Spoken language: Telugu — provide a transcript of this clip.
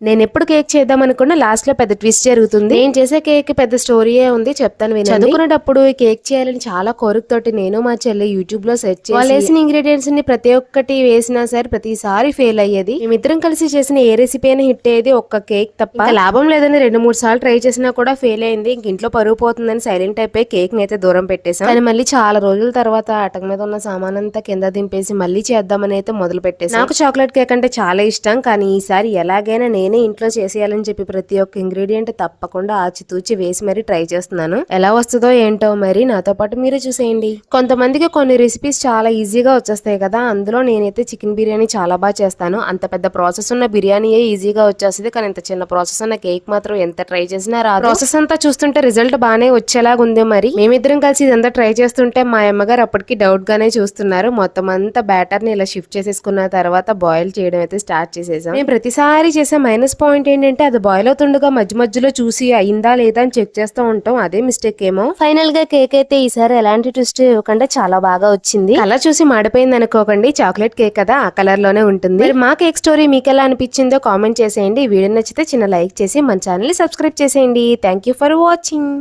నేను ఎప్పుడు కేక్ చేద్దాం అనుకున్నా లాస్ట్ లో పెద్ద ట్విస్ట్ జరుగుతుంది. నేను చేసే కేక్ పెద్ద స్టోరీయే ఉంది, చెప్తాను వినండి. చదువుకునేటప్పుడు ఈ కేక్ చేయాలని చాలా కోరికతోటి నేను మా చెల్లి యూట్యూబ్ లో సెర్చ్ చేసి వాళ్ళు వేసిన ఇంగ్రీడియంట్స్ ని ప్రతి ఒక్కటి వేసినా సరే ప్రతిసారి ఫెయిల్ అయ్యేది. మేమిద్దరం కలిసి చేసిన ఏ రెసిపీ అయినా హిట్ అయ్యేది, ఒక్క కేక్ తప్ప. లాభం లేదని 2-3 సార్లు ట్రై చేసినా కూడా ఫెయిల్ అయింది. ఇంక ఇంట్లో పరుగు పోతుందని సైలెంట్ అయిపోయి కేక్ ని అయితే దూరం పెట్టేసాం. కానీ మళ్ళీ చాలా రోజుల తర్వాత అటక మీద ఉన్న సామాన్ అంతా కింద దింపేసి మళ్ళీ చేద్దామని అయితే మొదలు పెట్టేసాం. నాకు చాక్లెట్ కేక్ అంటే చాలా ఇష్టం, కానీ ఈసారి ఎలాగైనా నేనే ఇంట్లో చేసేయాలని చెప్పి ప్రతి ఒక్క ఇంగ్రీడియంట్ తప్పకుండా ఆచితూచి వేసి మరీ ట్రై చేస్తున్నాను. ఎలా వస్తుందో ఏంటో మరి నాతో పాటు మీరు చూసేయండి. కొంతమందికి కొన్ని రెసిపీస్ చాలా ఈజీగా వచ్చేస్తాయి కదా, అందులో నేనైతే చికెన్ బిర్యానీ చాలా బాగా చేస్తాను. అంత పెద్ద ప్రాసెస్ ఉన్న బిర్యానీయే ఈజీగా వచ్చేస్తుంది, కానీ ఇంత చిన్న ప్రాసెస్ ఉన్న కేక్ మాత్రం ఎంత ట్రై చేసినా రాదు. ప్రాసెస్ అంతా చూస్తుంటే రిజల్ట్ బాగానే వచ్చేలాగా ఉంది. మరి మేమిద్దరం కలిసి ఇదంతా ట్రై చేస్తుంటే మా అమ్మగారు అప్పటికి డౌట్ గానే చూస్తున్నారు. మొత్తం అంతా బ్యాటర్ ని ఇలా షిఫ్ట్ చేసేసుకున్న తర్వాత బాయిల్ చేయడం అయితే స్టార్ట్ చేసేసాం. మేము ప్రతిసారి చేసే మైనస్ పాయింట్ ఏంటంటే అది బాయిల్ అవుతుండగా మధ్య మధ్యలో చూసి అయిందా లేదా అని చెక్ చేస్తూ ఉంటాం, అదే మిస్టేక్ ఏమో. ఫైనల్ గా కేక్ అయితే ఈసారి ఎలాంటి ట్విస్ట్ ఇవ్వకుండా చాలా బాగా వచ్చింది. కలర్ చూసి మాడిపోయింది అనుకోకండి, చాక్లెట్ కేక్ కదా ఆ కలర్ లోనే ఉంటుంది. మరి మా కేక్ స్టోరీ మీకు ఎలా అనిపించిందో కామెంట్ చేసేయండి. వీడియో నచ్చితే చిన్న లైక్ చేసి మన ఛానల్ ని సబ్స్క్రైబ్ చేసేయండి. Thank you for watching.